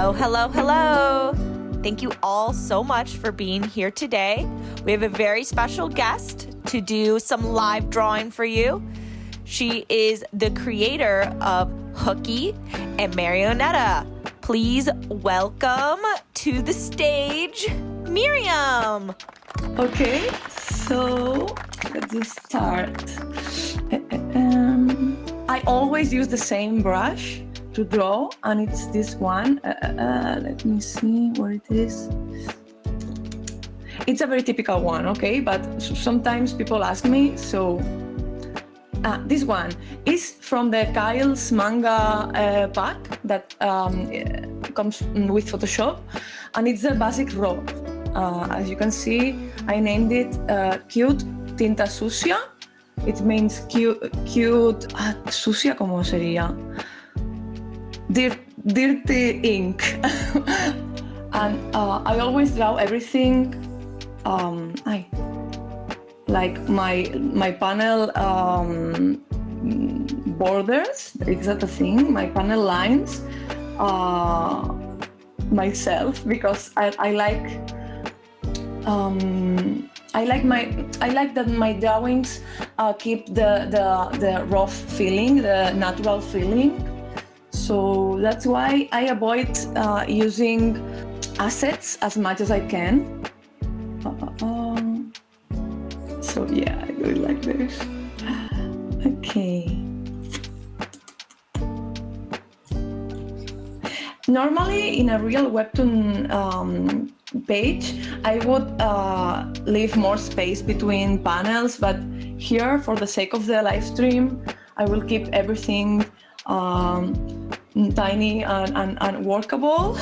Hello, hello, hello. Thank you all so much for being here today. We have a very special guest to do some live drawing for you. She is the creator of Hooky and Marionetta. Please welcome to the stage, Míriam. Okay, so let's just start. I always use the same brush to draw, and it's this one. Let me see where it is. It's a very typical one, okay? But sometimes people ask me, so this one is from the Kyle's manga pack that comes with Photoshop, and it's a basic raw. As you can see, I named it Cute Tinta Sucia. It means cute. Sucia, ¿cómo sería? Dirty ink. And I always draw everything. Like my panel borders. Is that a thing? My panel lines. Myself, because I like that my drawings keep the rough feeling, the natural feeling. So that's why I avoid using assets as much as I can. So yeah, I do it like this. Okay. Normally, in a real Webtoon page, I would leave more space between panels, but here, for the sake of the live stream, I will keep everything tiny and workable. So,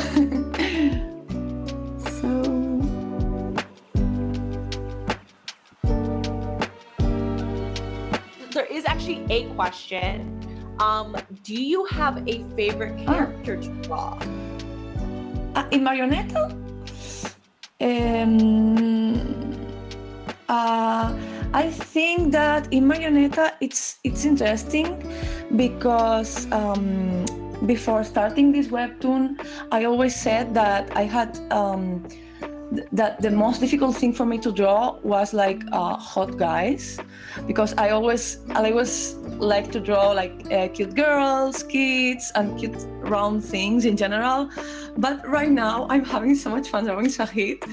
there is actually a question. Do you have a favorite character to draw? In Marionetta? I think that in Marionetta it's interesting because before starting this webtoon, I always said that I had that the most difficult thing for me to draw was like hot guys, because I always like to draw like cute girls, kids, and cute round things in general. But right now I'm having so much fun drawing Shahid.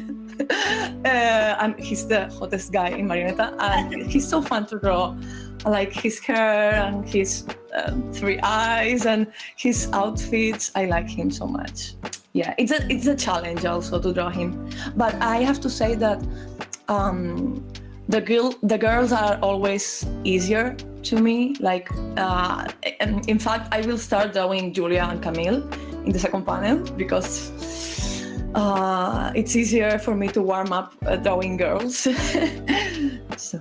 And he's the hottest guy in Marionetta, and he's so fun to draw. Like his hair and his three eyes and his outfits. I like him so much. Yeah, it's a challenge also to draw him. But I have to say that the girls are always easier to me. Like, and in fact, I will start drawing Julia and Camille in the second panel because it's easier for me to warm up drawing girls. So,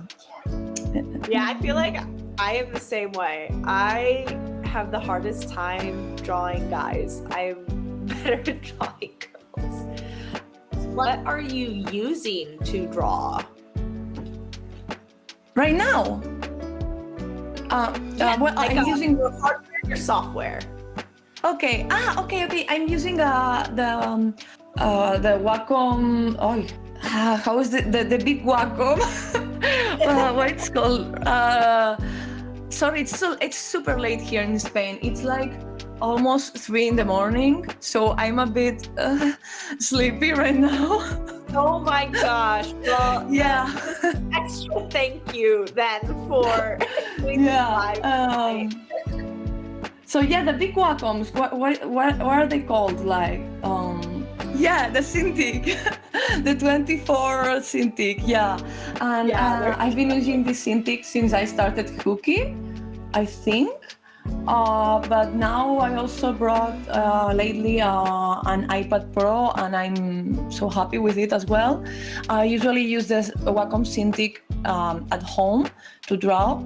yeah, I feel like I am the same way. I have the hardest time drawing guys. I'm better at drawing girls. What are you using to draw? Right now? Well, like I'm using your hardware, your software. Okay. Okay. I'm using the Wacom. Oh, how is the big Wacom? What it's called? Sorry, it's super late here in Spain. It's like almost 3 a.m, so I'm a bit sleepy right now. Oh my gosh! Well, yeah. Extra thank you then for doing live. So yeah, the big Wacoms. What are they called? Like yeah, the Cintiq, the 24 Cintiq. Yeah, and I've been using this Cintiq since I started Hooky, I think. But now I also brought lately an iPad Pro, and I'm so happy with it as well. I usually use the Wacom Cintiq at home to draw,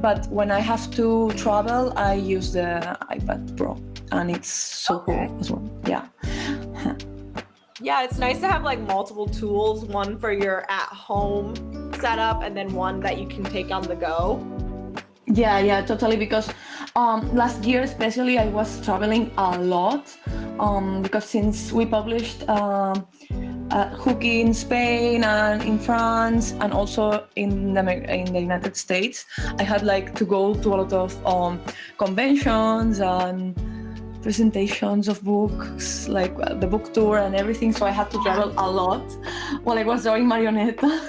but when I have to travel, I use the iPad Pro, and it's so cool as well. Yeah. Yeah, it's nice to have like multiple tools, one for your at-home setup and then one that you can take on the go. Yeah, totally, because last year especially I was traveling a lot because since we published Hooky in Spain and in France and also in the United States, I had like to go to a lot of conventions and presentations of books, like the book tour and everything. So I had to travel a lot while I was drawing Marionetta.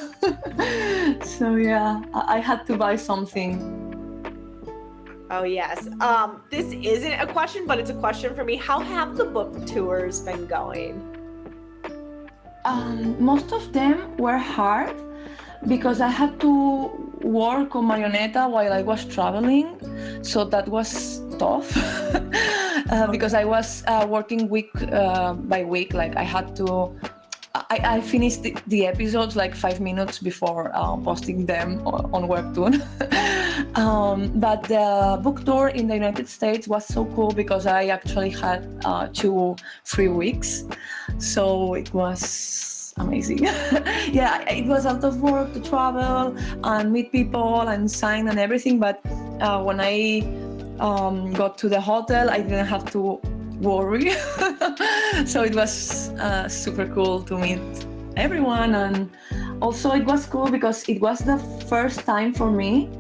So yeah, I had to buy something. Oh yes. This isn't a question, but it's a question for me. How have the book tours been going? Most of them were hard because I had to work on Marionetta while I was traveling, so that was tough. Because I was working week by week. Like I had to. I finished the episodes like 5 minutes before posting them on Webtoon. But the book tour in the United States was so cool because I actually had 2 free weeks. So it was amazing. Yeah, it was a lot of work to travel and meet people and sign and everything. But when I got to the hotel, I didn't have to worry. So it was super cool to meet everyone, and also it was cool because it was the first time for me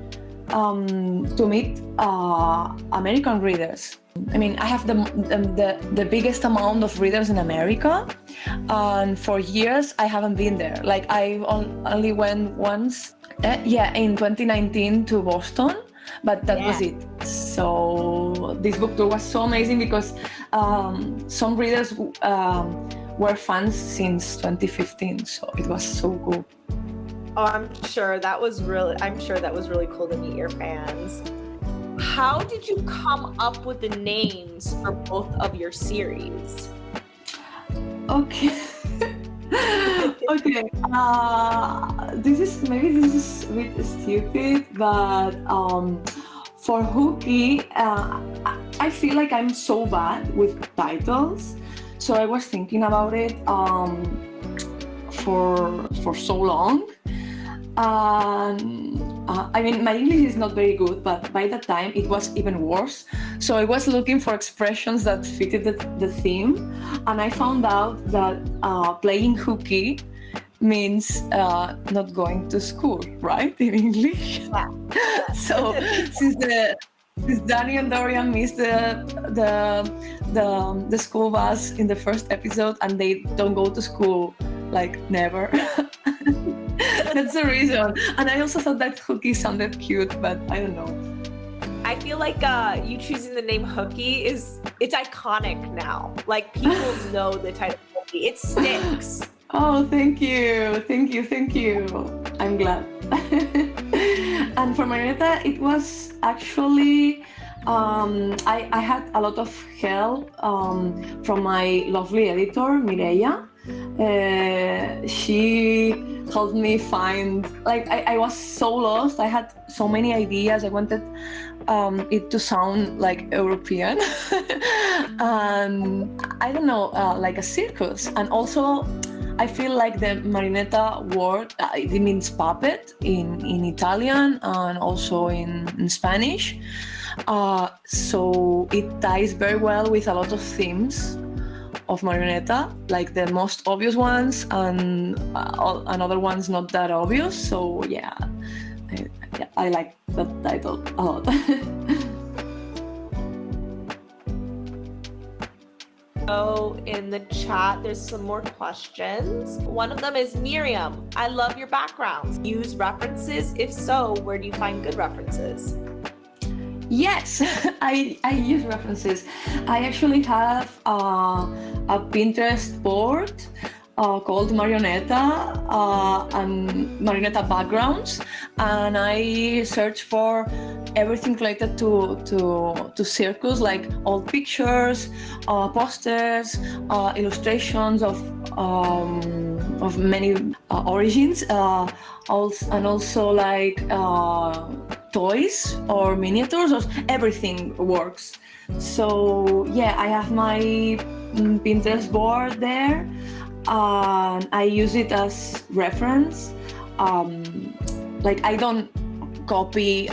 to meet American readers. I mean, I have the biggest amount of readers in America, and for years I haven't been there. Like I only went once, in 2019 to Boston, but that was it. So this book tour was so amazing because some readers were fans since 2015, so it was so cool. Oh, I'm sure that was really cool to meet your fans. How did you come up with the names for both of your series? Okay. Okay. This is a bit stupid, but for Hooky, I feel like I'm so bad with titles, so I was thinking about it for so long. I mean, my English is not very good, but by that time it was even worse. So I was looking for expressions that fitted the theme, and I found out that playing Hooky means not going to school, right, in English? Yeah. So since Danny and Dorian missed the school bus in the first episode, and they don't go to school like never. That's the reason. And I also thought that Hooky sounded cute, but I don't know. I feel like you choosing the name Hooky it's iconic now. Like people know the title Hooky. It sticks. Oh, thank you. I'm glad. And for Marionetta, it was actually I had a lot of help from my lovely editor, Mireia. She helped me find, like, I was so lost. I had so many ideas. I wanted it to sound like European and I don't know, like a circus. And also I feel like the Marionetta word, it means puppet in Italian and also in Spanish. So it ties very well with a lot of themes of Marionetta, like the most obvious ones and other ones not that obvious. So yeah, I like that title a lot. So in the chat, there's some more questions. One of them is, Míriam, I love your backgrounds. Use references? If so, where do you find good references? Yes, I use references. I actually have a Pinterest board called Marionetta and Marionetta backgrounds, and I search for everything related to circus, like old pictures, posters, illustrations of many origins, and also like toys or miniatures, or everything works. So yeah, I have my Pinterest board there, and I use it as reference. Like I don't copy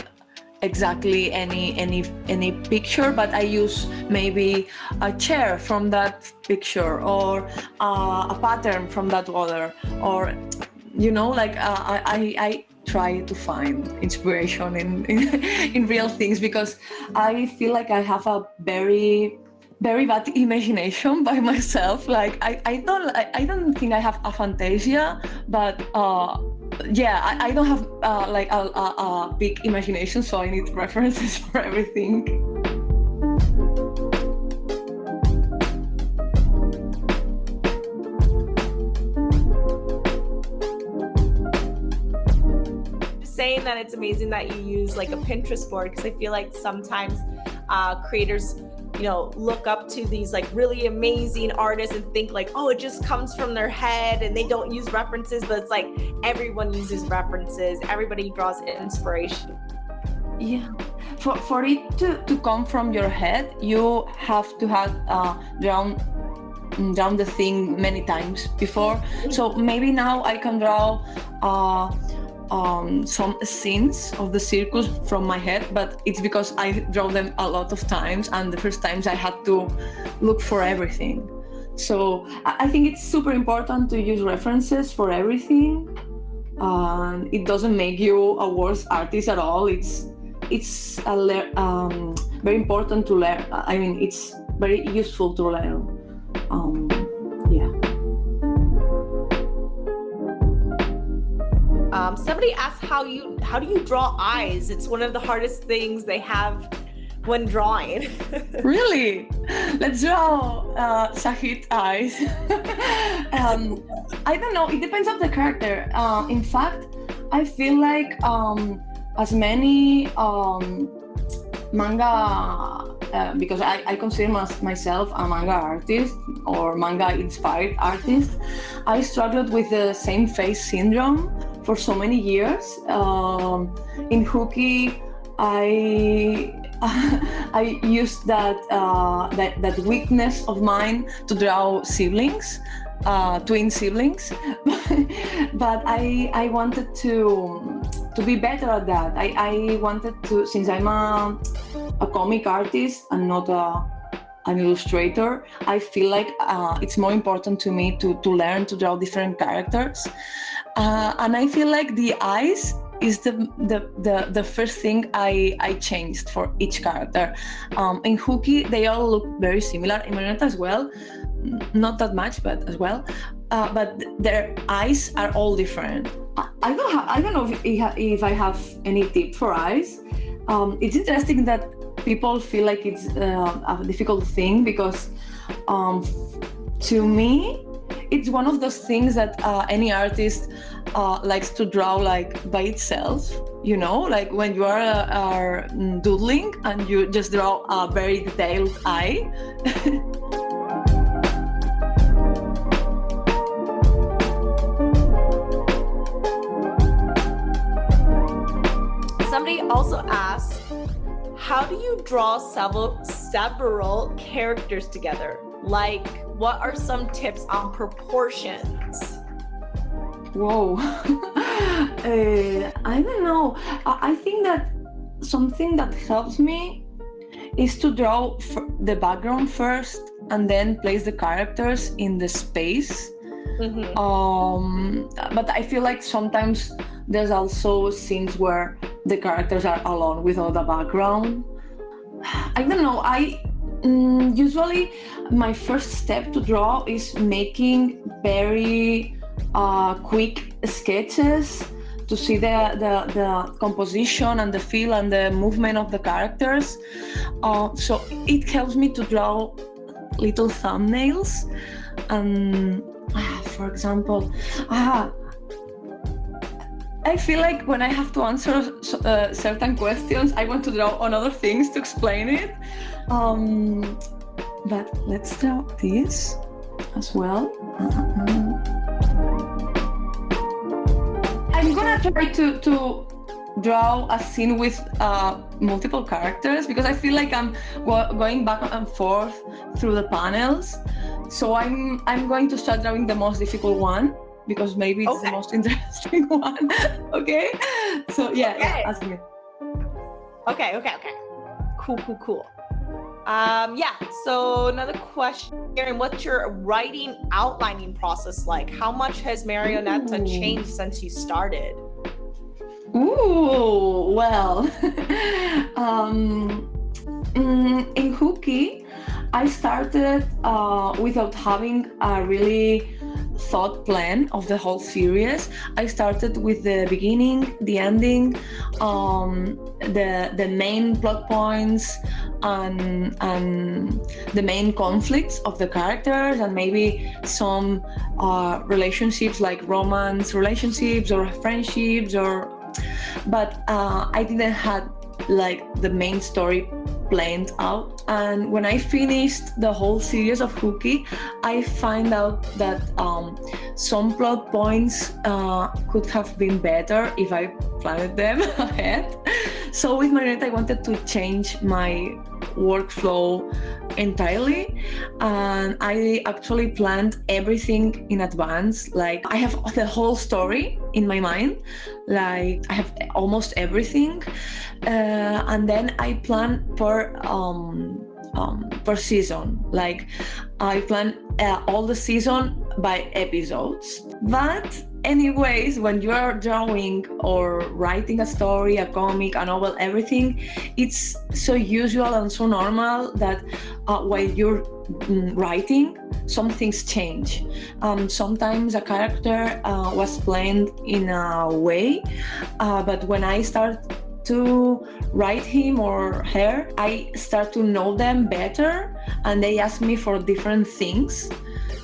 exactly any picture, but I use maybe a chair from that picture, or a pattern from that other, or like I try to find inspiration in real things, because I feel like I have a very bad imagination by myself. Like I don't think I have a fantasia, but I don't have like a big imagination, so I need references for everything. Saying that it's amazing that you use like a Pinterest board, because I feel like sometimes creators look up to these like really amazing artists and think like, oh, it just comes from their head and they don't use references, but it's like everyone uses references, everybody draws inspiration. Yeah, for it to come from your head, you have to have drawn the thing many times before. So maybe now I can draw some scenes of the circus from my head, but it's because I draw them a lot of times, and the first times I had to look for everything. So I think it's super important to use references for everything. It doesn't make you a worse artist at all. It's very important to learn. I mean, it's very useful to learn. Somebody asked how do you draw eyes? It's one of the hardest things they have when drawing. Really? Let's draw Shahid eyes. I don't know. It depends on the character. In fact, I feel like as many manga, because I consider myself a manga artist or manga inspired artist, I struggled with the same face syndrome for so many years. In Hooky, I used that weakness of mine to draw siblings, twin siblings, but I wanted to be better at that. I wanted to, since I'm a comic artist and not an illustrator, I feel like it's more important to me to learn to draw different characters. And I feel like the eyes is the first thing I changed for each character. In Hooky, they all look very similar. In Marionetta as well, not that much, but as well. But their eyes are all different. I don't know if I have any tip for eyes. It's interesting that people feel like it's a difficult thing, because to me, it's one of those things that any artist likes to draw like by itself, like when you are doodling and you just draw a very detailed eye. Somebody also asked, how do you draw several characters together? Like, what are some tips on proportions? Whoa. I don't know. I think that something that helps me is to draw the background first and then place the characters in the space. Mm-hmm. But I feel like sometimes there's also scenes where the characters are alone without the background. I don't know. Usually my first step to draw is making very quick sketches to see the composition and the feel and the movement of the characters. So it helps me to draw little thumbnails. And for example, I feel like when I have to answer certain questions, I want to draw on other things to explain it. But let's draw this as well. I'm gonna try to draw a scene with multiple characters, because I feel like I'm going back and forth through the panels. So I'm going to start drawing the most difficult one, because maybe it's the most interesting one. Okay? So yeah, ask me. Okay. Cool. Yeah, so another question, Erin, what's your writing outlining process like? How much has Marionetta changed since you started? Ooh, well, in Hooky, I started without having a really thought plan of the whole series. I started with the beginning, the ending, the main plot points, and the main conflicts of the characters, and maybe some relationships like romance relationships or friendships, but I didn't have like the main story planned out. And when I finished the whole series of Hooky, I find out that some plot points could have been better if I planned them ahead. So with Marionetta, I wanted to change my workflow entirely, and I actually planned everything in advance. Like I have the whole story in my mind, like I have almost everything, and then I plan per season. Like I plan all the season by episodes. But anyways, when you are drawing or writing a story, a comic, a novel, everything, it's so usual and so normal that while you're writing, some things change. Sometimes a character was planned in a way, but when I start to write him or her, I start to know them better, and they ask me for different things.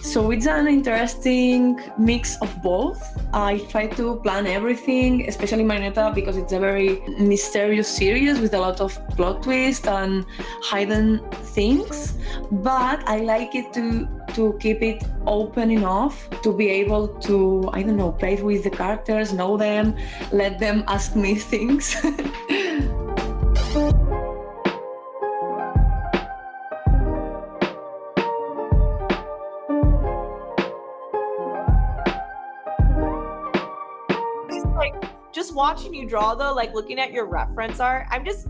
So it's an interesting mix of both. I try to plan everything, especially Marionetta, because it's a very mysterious series with a lot of plot twists and hidden things. But I like it to keep it open enough to be able to, I don't know, play with the characters, know them, let them ask me things. Just watching you draw though, like looking at your reference art, I'm just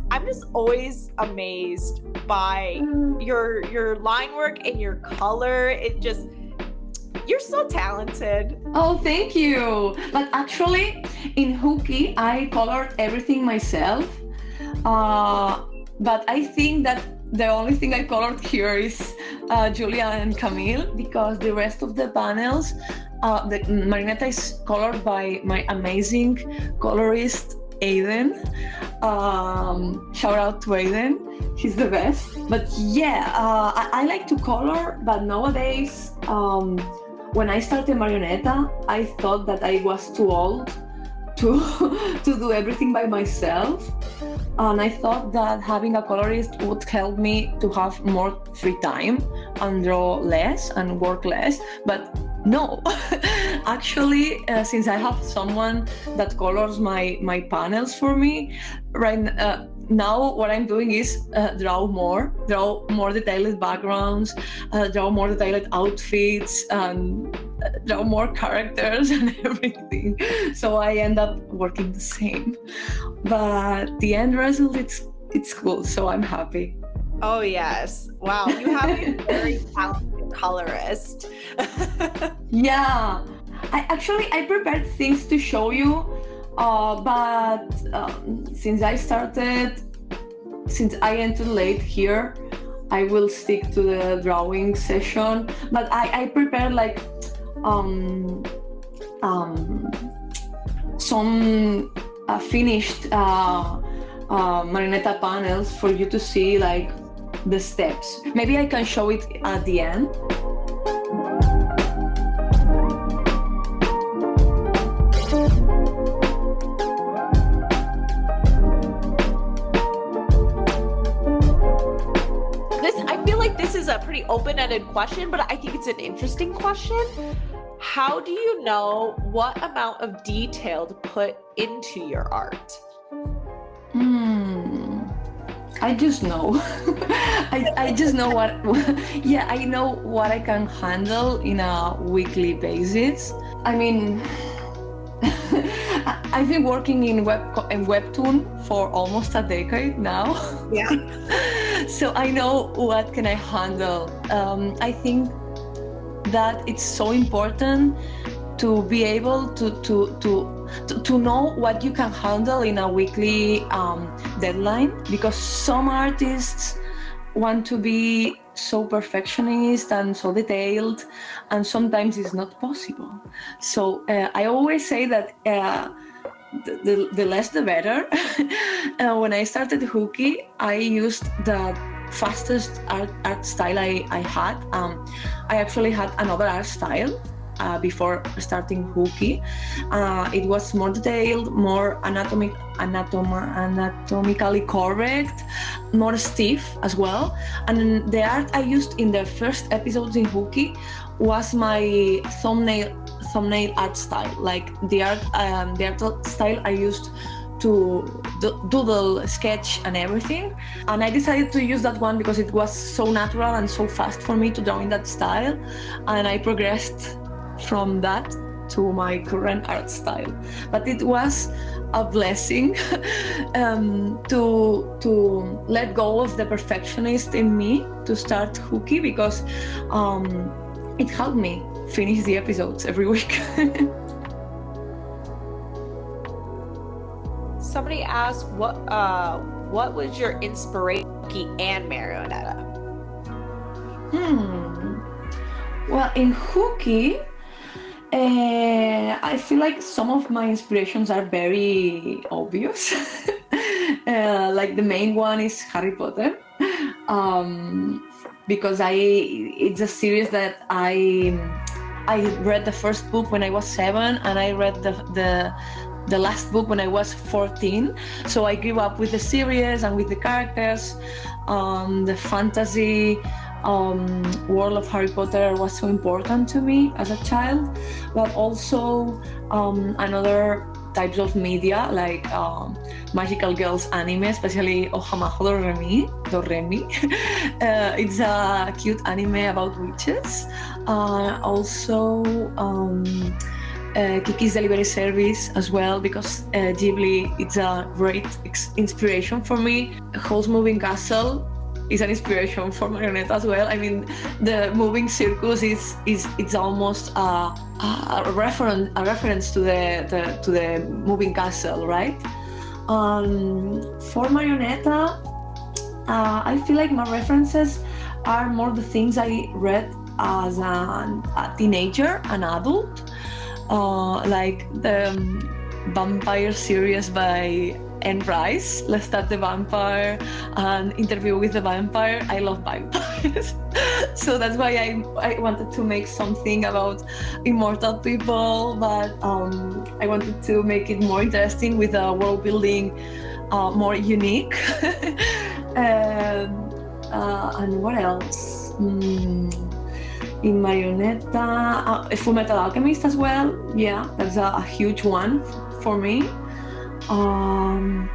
always amazed by your line work and your color. You're so talented. Oh, thank you. But actually, in Hooky, I colored everything myself. But I think that the only thing I colored here is Julia and Camille, because the rest of the panels, the Marionetta is colored by my amazing colorist, Aiden. Shout out to Aiden, he's the best. But yeah, I like to color, but nowadays, when I started Marionetta, I thought that I was too old to do everything by myself. And I thought that having a colorist would help me to have more free time and draw less and work less. But no, actually, since I have someone that colors my panels for me, right now what I'm doing is draw more detailed backgrounds, draw more detailed outfits, and draw more characters and everything. So I end up working the same. But the end result, it's cool, so I'm happy. Oh yes. Wow, you have a very talented colorist. Yeah, I prepared things to show you, but since I entered late here, I will stick to the drawing session. But I prepared like some finished Marionetta panels for you to see like the steps. Maybe I can show it at the end. I feel like this is a pretty open-ended question, but I think it's an interesting question. How do you know what amount of detail to put into your art? I just know. I just know what. Yeah, I know what I can handle in a weekly basis. I mean, I've been working in Webtoon for almost a decade now. Yeah. So I know what can I handle. I think that it's so important to be able to know what you can handle in a weekly deadline, because some artists want to be so perfectionist and so detailed, and sometimes it's not possible. So I always say that the less the better. When I started Hooky, I used the fastest art style I had. I actually had another art style before starting Hooky. It was more detailed, more anatomically correct, more stiff as well. And the art I used in the first episodes in Hooky was my thumbnail art style, like the art style I used to doodle, sketch and everything. And I decided to use that one because it was so natural and so fast for me to draw in that style. And I progressed from that to my current art style. But it was a blessing to let go of the perfectionist in me to start Hooky, because it helped me finish the episodes every week. Somebody asked what was your inspiration for Hooky and Marionetta? Well, in Hooky, I feel like some of my inspirations are very obvious. Like the main one is Harry Potter, because it's a series that I read the first book when I was 7, and I read the last book when I was 14. So I grew up with the series and with the characters. The fantasy world of Harry Potter was so important to me as a child, but also another types of media like magical girls anime, especially Ohamaho Doremi. It's a cute anime about witches. Also Kiki's Delivery Service as well, because Ghibli, it's a great inspiration for me. Howl's Moving Castle is an inspiration for Marionetta as well. I mean, the moving circus it's almost a reference to the moving castle, right? For Marionetta, I feel like my references are more the things I read as a teenager, an adult, like the vampire series by Anne Rice, Lestat the Vampire, and Interview with the Vampire. I love vampires. So that's why I wanted to make something about immortal people, but I wanted to make it more interesting with a world building more unique. And what else? In Marionetta, Fullmetal Alchemist as well. Yeah, that's a huge one for me. And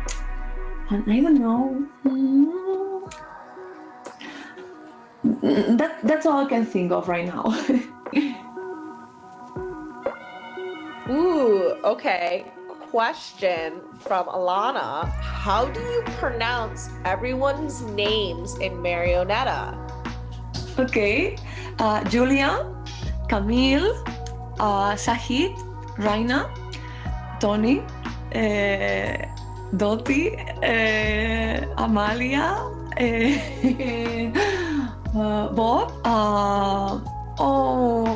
I don't know. That's all I can think of right now. Ooh, okay. Question from Alana. How do you pronounce everyone's names in Marionetta? Okay. Julia, Camille, Sahid, Raina, Tony, Doti, Amalia, Bob,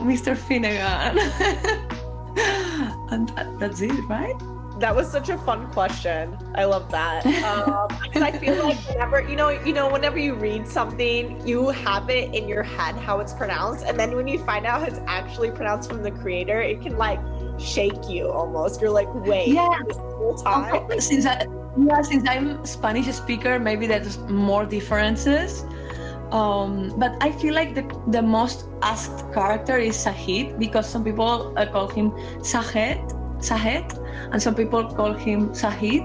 Mr. Finnegan. And that's it, right? That was such a fun question. I love that. Because I feel like whenever you read something, you have it in your head how it's pronounced, and then when you find out how it's actually pronounced from the creator, it can like shake you almost. You're like, wait, this whole time? Since I'm Spanish speaker, maybe there's more differences. But I feel like the most asked character is Sahid, because some people call him Sahed, and some people call him Sahid.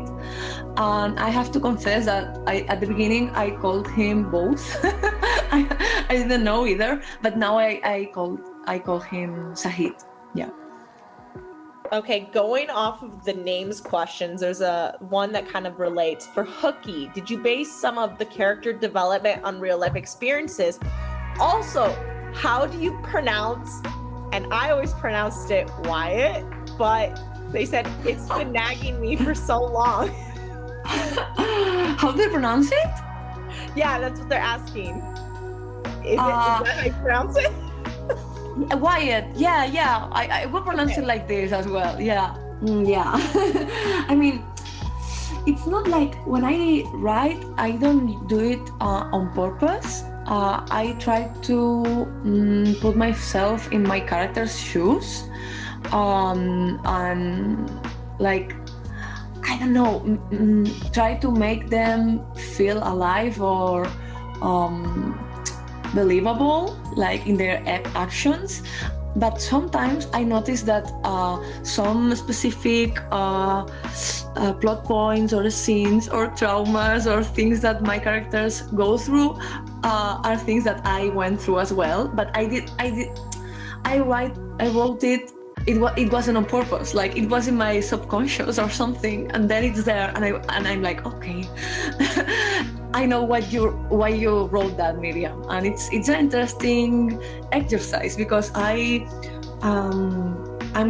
And I have to confess that at the beginning I called him both. I didn't know either, but now I call him Sahid. Yeah. Okay, going off of the names questions, there's a one that kind of relates. For Hooky, did you base some of the character development on real life experiences? Also, how do you pronounce, and I always pronounced it Wyatt, but they said it's been nagging me for so long. How do you pronounce it? Yeah, that's what they're asking. Is that how you pronounce it? Wyatt, yeah. I will pronounce it like this as well. Yeah. I mean, it's not like when I write, I don't do it on purpose. I try to put myself in my character's shoes, and like, I don't know, try to make them feel alive or believable, like in their actions. But sometimes I notice that some specific plot points or scenes or traumas or things that my characters go through are things that I went through as well. But I wrote it. It wasn't on purpose. Like it was in my subconscious or something, and then it's there, and I'm like, okay, I know why you wrote that, Míriam, and it's an interesting exercise because I'm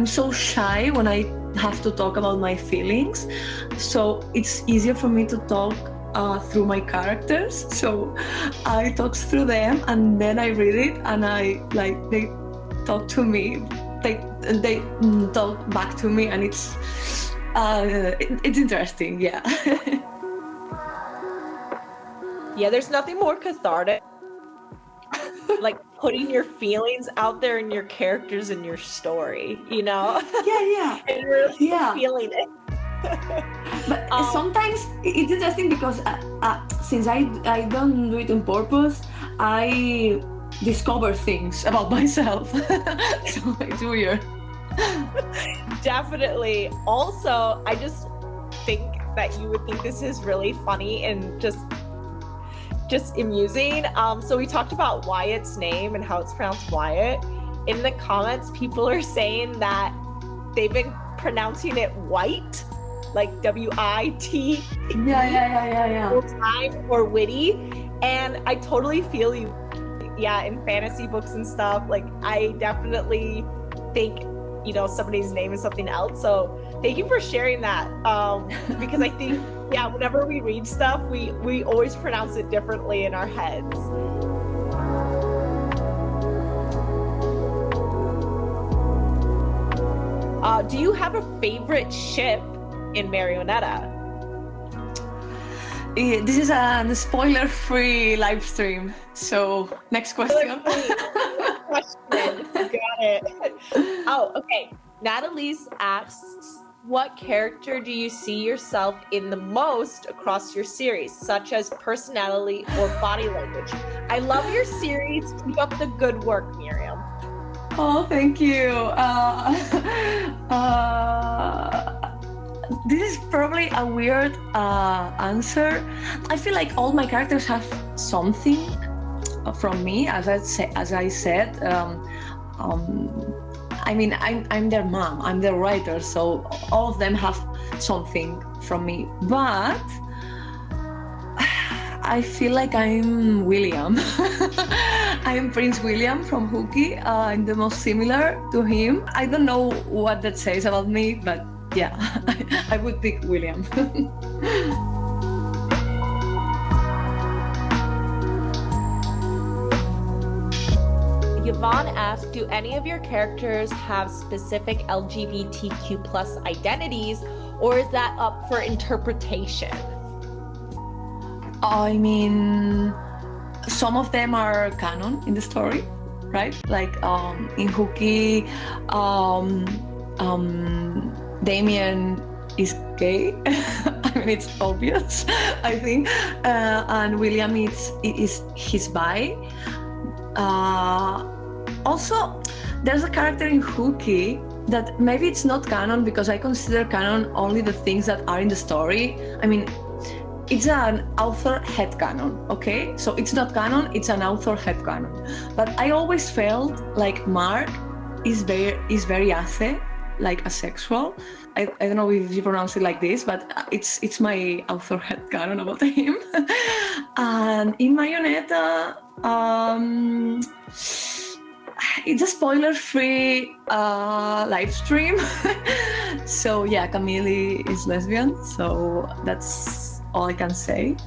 so shy when I have to talk about my feelings, so it's easier for me to talk through my characters. So I talk through them, and then I read it, and they talk to me. They talk back to me, and it's interesting, yeah. Yeah, there's nothing more cathartic like putting your feelings out there in your characters in your story, you know? Yeah. And you're feeling it. But sometimes it's interesting because since I don't do it on purpose, I discover things about myself. So it's weird. Definitely. Also, I just think that you would think this is really funny and just amusing. So we talked about Wyatt's name and how it's pronounced Wyatt. In the comments, people are saying that they've been pronouncing it white, like W-I-T. Yeah. Full time or witty. And I totally feel you. Yeah, in fantasy books and stuff, like I definitely think, you know, somebody's name is something else. So thank you for sharing that. Because I think, yeah, whenever we read stuff, we always pronounce it differently in our heads. Do you have a favorite ship in Marionetta? This is a spoiler-free live stream. So next question. Got it. Oh, okay. Natalie's asks, what character do you see yourself in the most across your series, such as personality or body language? I love your series. Keep up the good work, Míriam. Oh, thank you. This is probably a weird answer. I feel like all my characters have something from me, as I said. I mean, I'm their mom, I'm their writer, so all of them have something from me. But I feel like I'm William. I'm Prince William from Hooky. I'm the most similar to him. I don't know what that says about me, but yeah, I would pick William. Yvonne asked, do any of your characters have specific LGBTQ plus identities, or is that up for interpretation? I mean, some of them are canon in the story, right? Like in Hooky, Damien is gay. I mean, it's obvious, I think. And William is his bi. Also, there's a character in Hooky that maybe it's not canon because I consider canon only the things that are in the story. I mean, it's an author headcanon, okay? So it's not canon, it's an author headcanon. But I always felt like Mark is very ace, like asexual. I don't know if you pronounce it like this, but it's my author headcanon about him. And in Marionetta, it's a spoiler-free live stream. So yeah, Camille is lesbian, so that's all I can say.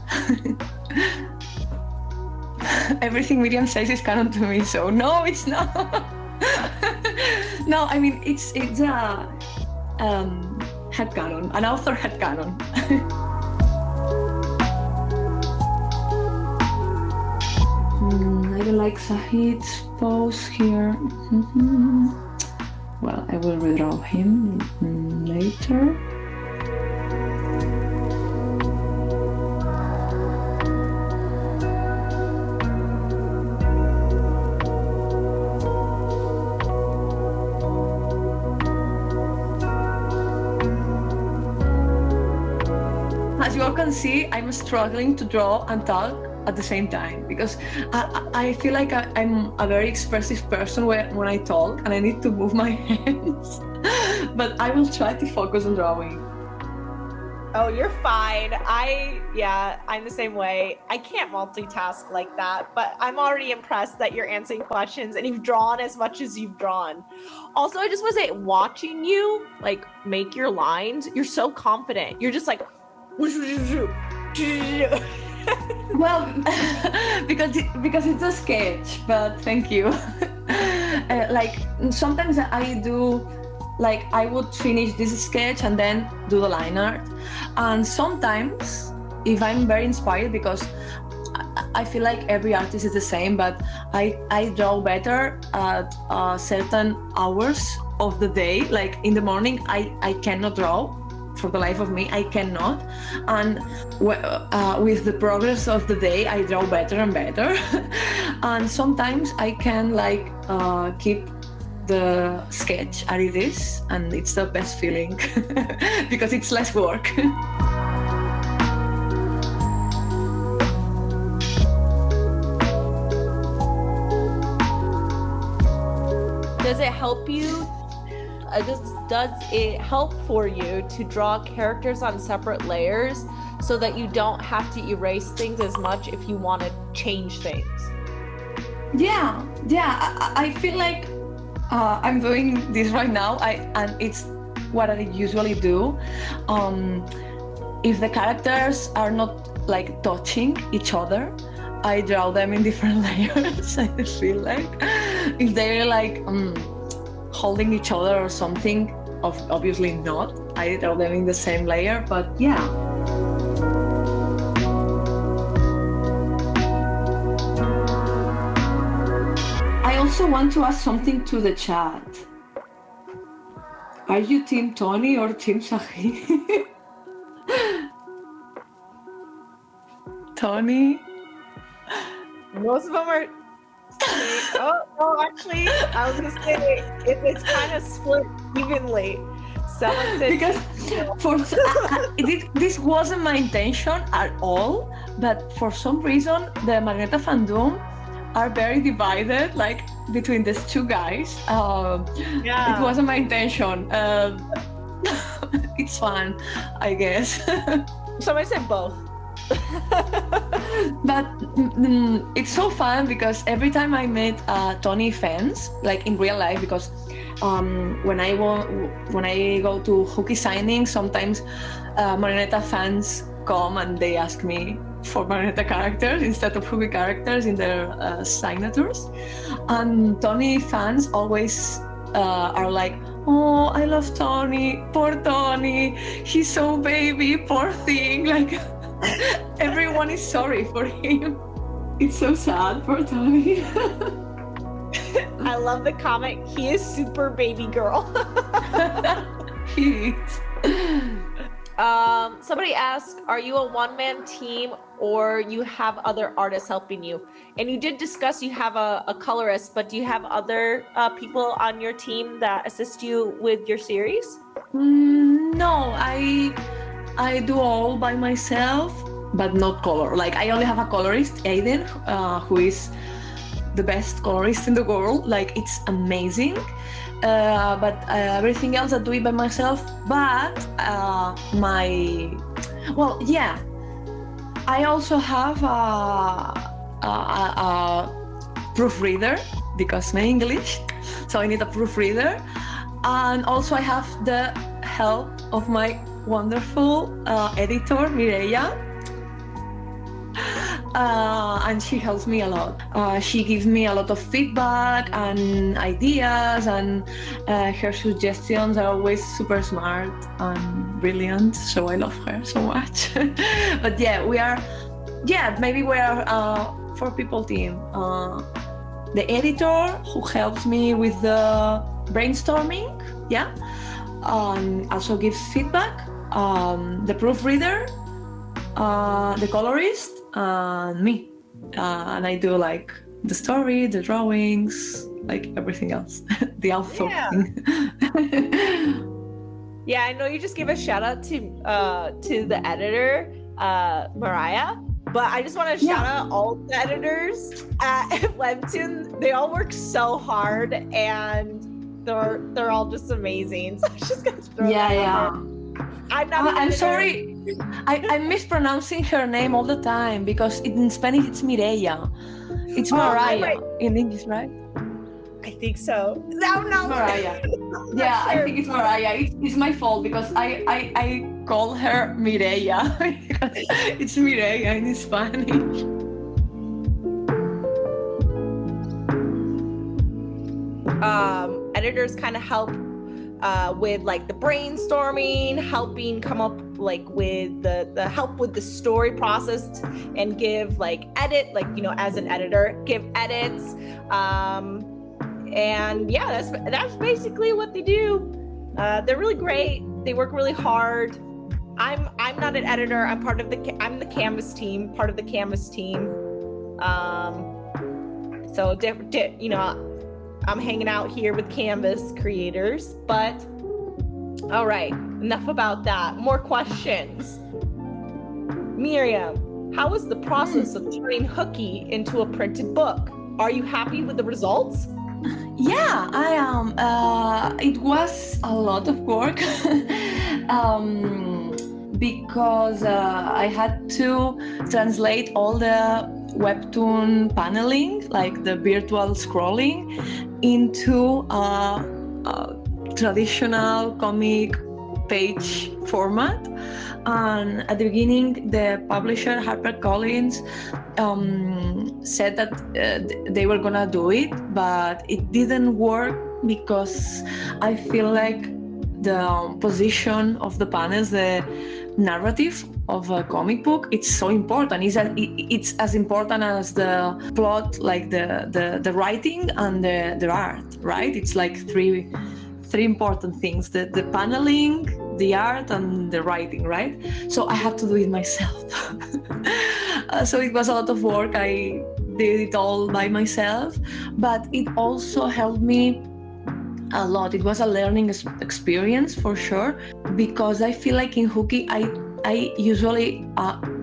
Everything Míriam says is canon to me, so no, it's not. No, I mean it's a headcanon, an author headcanon. I don't like Sahid's pose here. Well, I will redraw him later. As you all can see, I'm struggling to draw and talk at the same time because I feel like I'm a very expressive person when I talk and I need to move my hands. But I will try to focus on drawing. Oh, you're fine. I'm the same way. I can't multitask like that, but I'm already impressed that you're answering questions and you've drawn as much as you've drawn. Also, I just want to say, watching you like make your lines, you're so confident. You're just like, well, because it's a sketch, but thank you. Like sometimes I do, like I would finish this sketch and then do the line art, and sometimes if I'm very inspired, because I feel like every artist is the same, but I draw better at certain hours of the day. Like in the morning, I cannot draw. For the life of me, I cannot. And with the progress of the day, I draw better and better. And sometimes I can like keep the sketch as it is, and it's the best feeling because it's less work. Does it help you? Does it help for you to draw characters on separate layers so that you don't have to erase things as much if you want to change things? Yeah. I feel like I'm doing this right now, and it's what I usually do. If the characters are not like touching each other, I draw them in different layers. I feel like if they're like holding each other or something, obviously not. I draw them in the same layer, but yeah. I also want to ask something to the chat. Are you Team Tony or Team Sahi? Tony? Most of them are... actually, I was gonna say it's kind of split evenly. Someone said because this wasn't my intention at all, but for some reason the Marionetta fandom are very divided, like between these two guys. It wasn't my intention. It's fun, I guess. Somebody said both. But it's so fun because every time I meet Tony fans, like in real life, because when I go to Hooky signings, sometimes Marionetta fans come and they ask me for Marionetta characters instead of Hooky characters in their signatures. And Tony fans always are like, oh, I love Tony, poor Tony, he's so baby, poor thing, like everyone is sorry for him. It's so sad for Tony. I love the comment, he is super baby girl. He is. Somebody asked, are you a one-man team or you have other artists helping you? And you did discuss you have a colorist, but do you have other people on your team that assist you with your series? No, I do all by myself, but not color. Like I only have a colorist, Aiden, who is the best colorist in the world. Like, it's amazing. But everything else I do it by myself. But I also have a proofreader because my English, so I need a proofreader. And also I have the help of my wonderful editor, Mireia. And she helps me a lot. She gives me a lot of feedback and ideas, and her suggestions are always super smart and brilliant. So I love her so much. But maybe we are a 4-people team. The editor who helps me with the brainstorming, also gives feedback. The proofreader, the colorist, and me. And I do like the story, the drawings, like everything else, the author thing. Yeah, I know you just gave a shout out to the editor, Mariah, but I just want to shout out all the editors at Webtoon. They all work so hard, and they're all just amazing. So I was just gonna throw that out there. I'm sorry. I'm mispronouncing her name all the time because in Spanish it's Mireia. It's Mariah in English, right? I think so. No. Mariah. Yeah, I think it's Mariah. It's my fault because I call her Mireia. It's Mireia in Spanish. Editors kind of help with like the brainstorming, helping come up like with the help with the story process, and give like edit, like, you know, as an editor, give edits. And yeah, that's basically what they do. They're really great. They work really hard. I'm not an editor. I'm the Canvas team, part of the Canvas team. So you know, I'm hanging out here with Canvas creators, but all right, enough about that. More questions. Míriam, how was the process of turning Hooky into a printed book? Are you happy with the results? Yeah, I am. It was a lot of work because I had to translate all the Webtoon paneling, like the virtual scrolling, into a traditional comic page format. And at the beginning, the publisher Harper Collins said that they were gonna do it, but it didn't work because I feel like the position of the panels, the narrative of a comic book, it's so important. It's as important as the plot, like the writing and the art, right? It's like three important things: the paneling, the art, and the writing, right? So I had to do it myself. So it was a lot of work. I did it all by myself, but it also helped me a lot. It was a learning experience for sure, because I feel like in Hooky I usually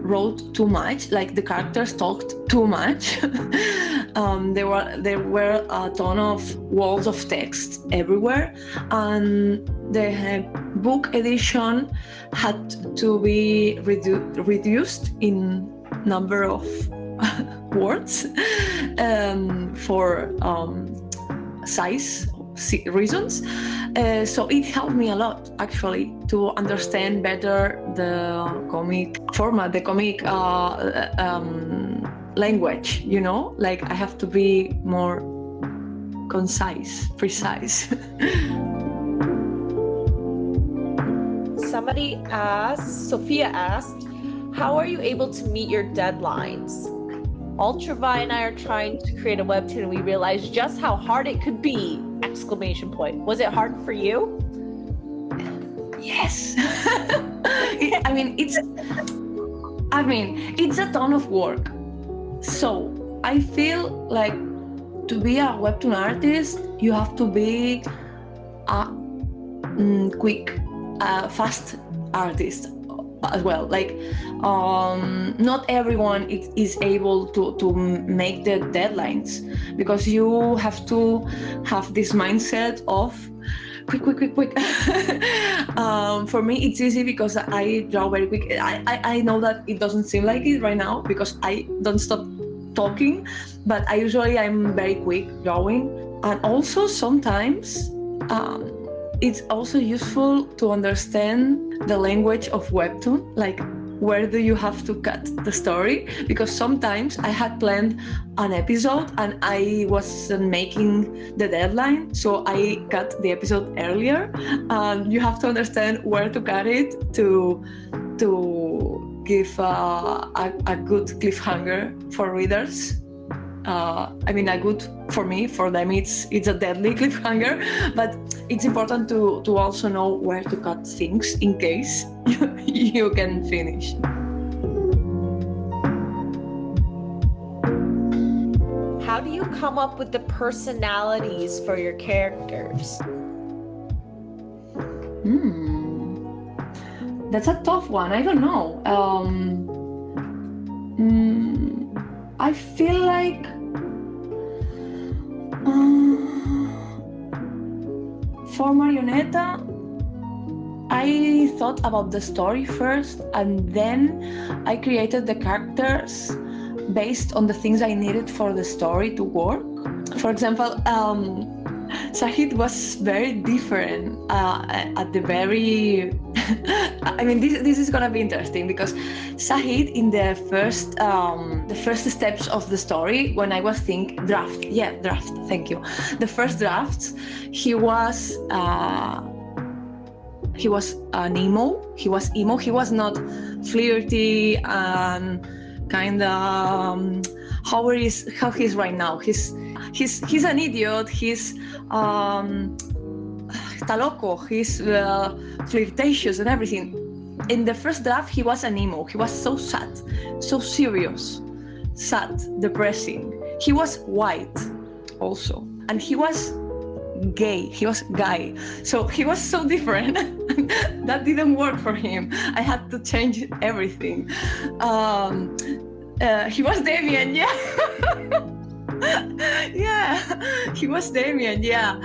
wrote too much, like the characters talked too much. There were a ton of walls of text everywhere, and the book edition had to be reduced in number of words for size reasons. So it helped me a lot, actually, to understand better the comic format, the comic language, you know? Like, I have to be more precise. Sophia asked, how are you able to meet your deadlines? Ultravi and I are trying to create a webtoon, and we realized just how hard it could be! ! Was it hard for you? Yes. It's a ton of work. So I feel like to be a webtoon artist, you have to be a quick, fast artist. as well. Like, not everyone is able to make the deadlines, because you have to have this mindset of quick. For me, it's easy because I draw very quick. I know that it doesn't seem like it right now because I don't stop talking, but I'm very quick drawing. And also sometimes it's also useful to understand the language of Webtoon, like where do you have to cut the story, because sometimes I had planned an episode and I wasn't making the deadline, so I cut the episode earlier, and you have to understand where to cut it to give a good cliffhanger for readers. For me, for them it's a deadly cliffhanger, but it's important to also know where to cut things in case you can finish. How do you come up with the personalities for your characters? That's a tough one. I don't know. I feel like for Marionetta, I thought about the story first, and then I created the characters based on the things I needed for the story to work. For example, Sahid was very different at the very... this is gonna be interesting because Sahid, in the first steps of the story, when I was draft, thank you. The first drafts, he was an emo. He was emo. He was not flirty and kind of how he's right now. He's an idiot. He's está loco. He's flirtatious and everything. In the first draft, he was an emo. He was so sad, so serious, sad, depressing. He was white also, and he was gay. He was guy. So he was so different. That didn't work for him. I had to change everything. He was Damien, yeah. Yeah, he was Damien, yeah.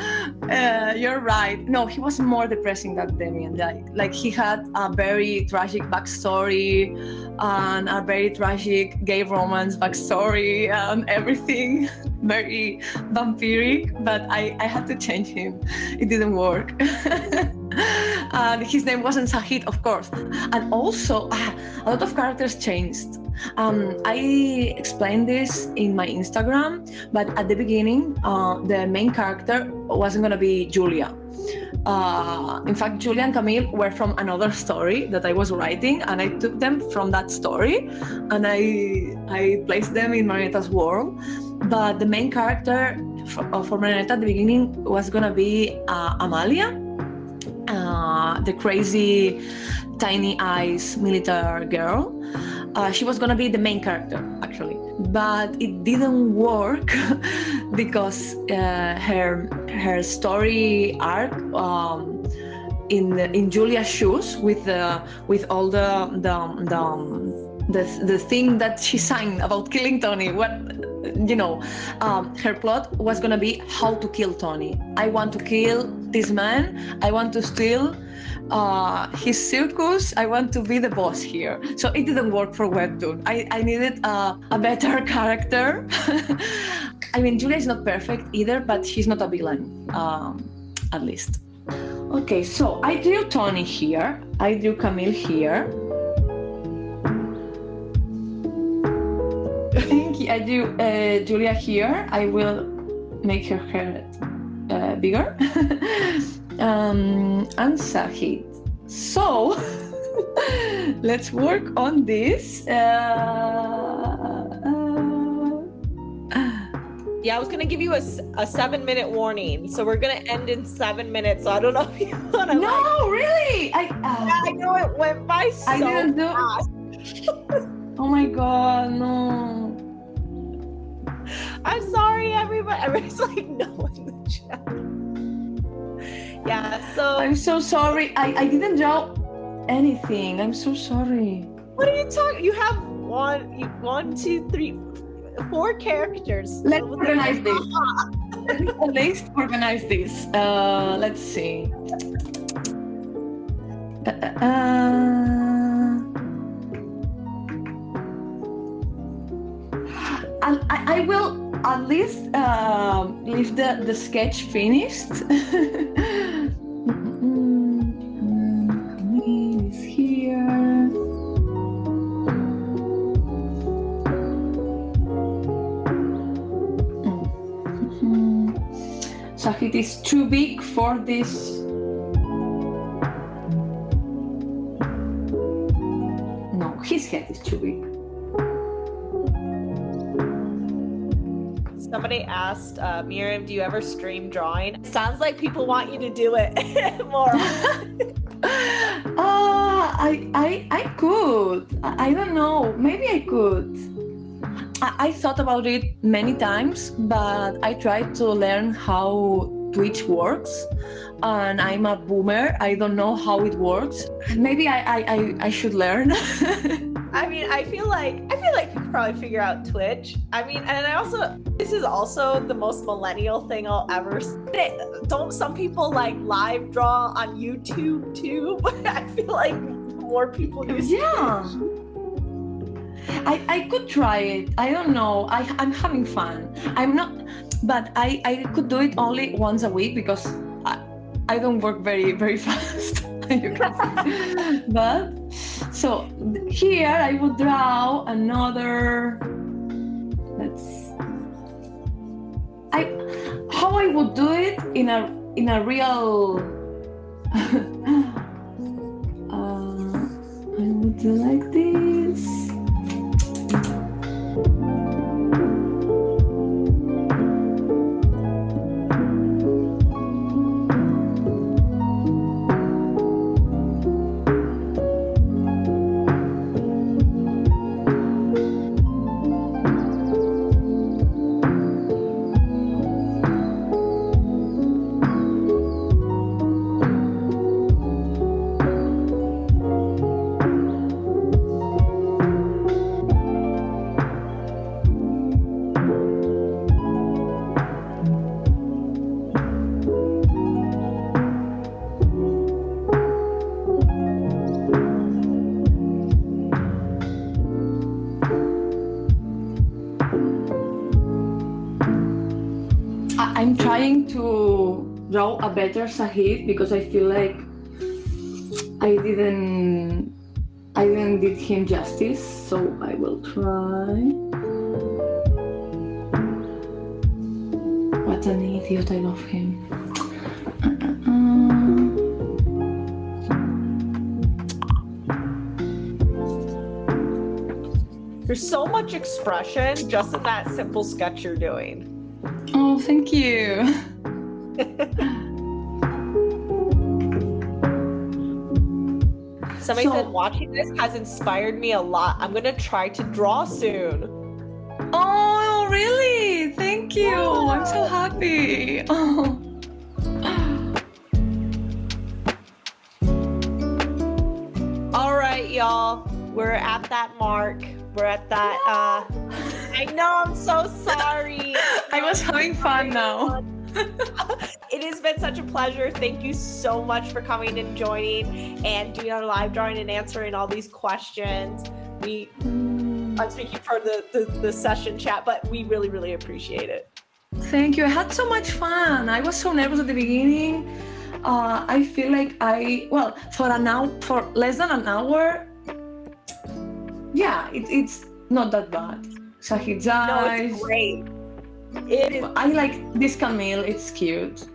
You're right. No, he was more depressing than Damien. Like he had a very tragic backstory and a very tragic gay romance backstory and everything. Very vampiric, but I had to change him. It didn't work. And his name wasn't Sahid, of course. And also, a lot of characters changed. I explained this in my Instagram, but at the beginning, the main character wasn't going to be Julia. In fact, Julia and Camille were from another story that I was writing, and I took them from that story and I placed them in Marionetta's world. But the main character for Marionetta at the beginning was going to be Amalia, the crazy, tiny eyes military girl. She was gonna be the main character, actually, but it didn't work because her story arc in Julia's shoes with all the thing that she sang about killing Tony. Her plot was gonna be how to kill Tony. I want to kill this man. I want to steal his circus. I want to be the boss here. So it didn't work for Webtoon. I needed a better character. Julia is not perfect either, but she's not a villain, at least. Okay, so I drew Tony here. I drew Camille here. I drew Julia here. I will make her hair bigger. And Sahid. So let's work on this. Yeah, I was gonna give you a 7-minute warning, so we're gonna end in 7 minutes. So I don't know if you wanna. No, really. I know it went by so I didn't fast. Oh my God, no. I'm sorry, everybody. Everybody's like, no in the chat. Yeah, so I'm so sorry. I didn't draw anything. I'm so sorry. What are you talking? You have one, two, three, 4 characters. Let's organize this. Let's organize this. Let's see. I will at least leave the sketch finished. Is here. So it is too big for this. No, his head is too big. Somebody asked, Míriam, do you ever stream drawing? Sounds like people want you to do it more. I could. I don't know. Maybe I could. I thought about it many times, but I tried to learn how Twitch works, and I'm a boomer. I don't know how it works. Maybe I should learn. I mean, I feel like you could probably figure out Twitch. I mean, and I also, this is also the most millennial thing I'll ever say. Don't some people like live draw on YouTube too? I feel like more people use Twitch. I could try it. I don't know. I'm having fun. I'm not, but I could do it only once a week because I don't work very, very fast. You can see. But so here I would draw another. How I would do it in a real. I would do like this. I'm trying to draw a better Sahid because I feel like I didn't did him justice, so I will try. What an idiot, I love him. There's so much expression just in that simple sketch you're doing. Oh, thank you. Somebody said watching this has inspired me a lot. I'm gonna try to draw soon. Oh, really? Thank you. I'm so happy. Oh. All right, y'all. We're at that mark. We're at that. I know. I'm so sorry. I was having fun now. It has been such a pleasure. Thank you so much for coming and joining and doing our live drawing and answering all these questions. I'm speaking for the session chat, but we really, really appreciate it. Thank you. I had so much fun. I was so nervous at the beginning. I feel like for less than an hour, yeah, it's not that bad. Sahid's eyes. No, it's great. It is. I like this Camille. It's cute.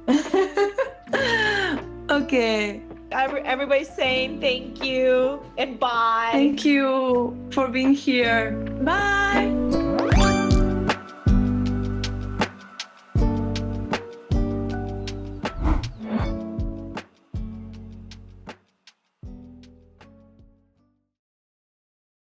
Okay. Everybody's saying thank you and bye. Thank you for being here. Bye.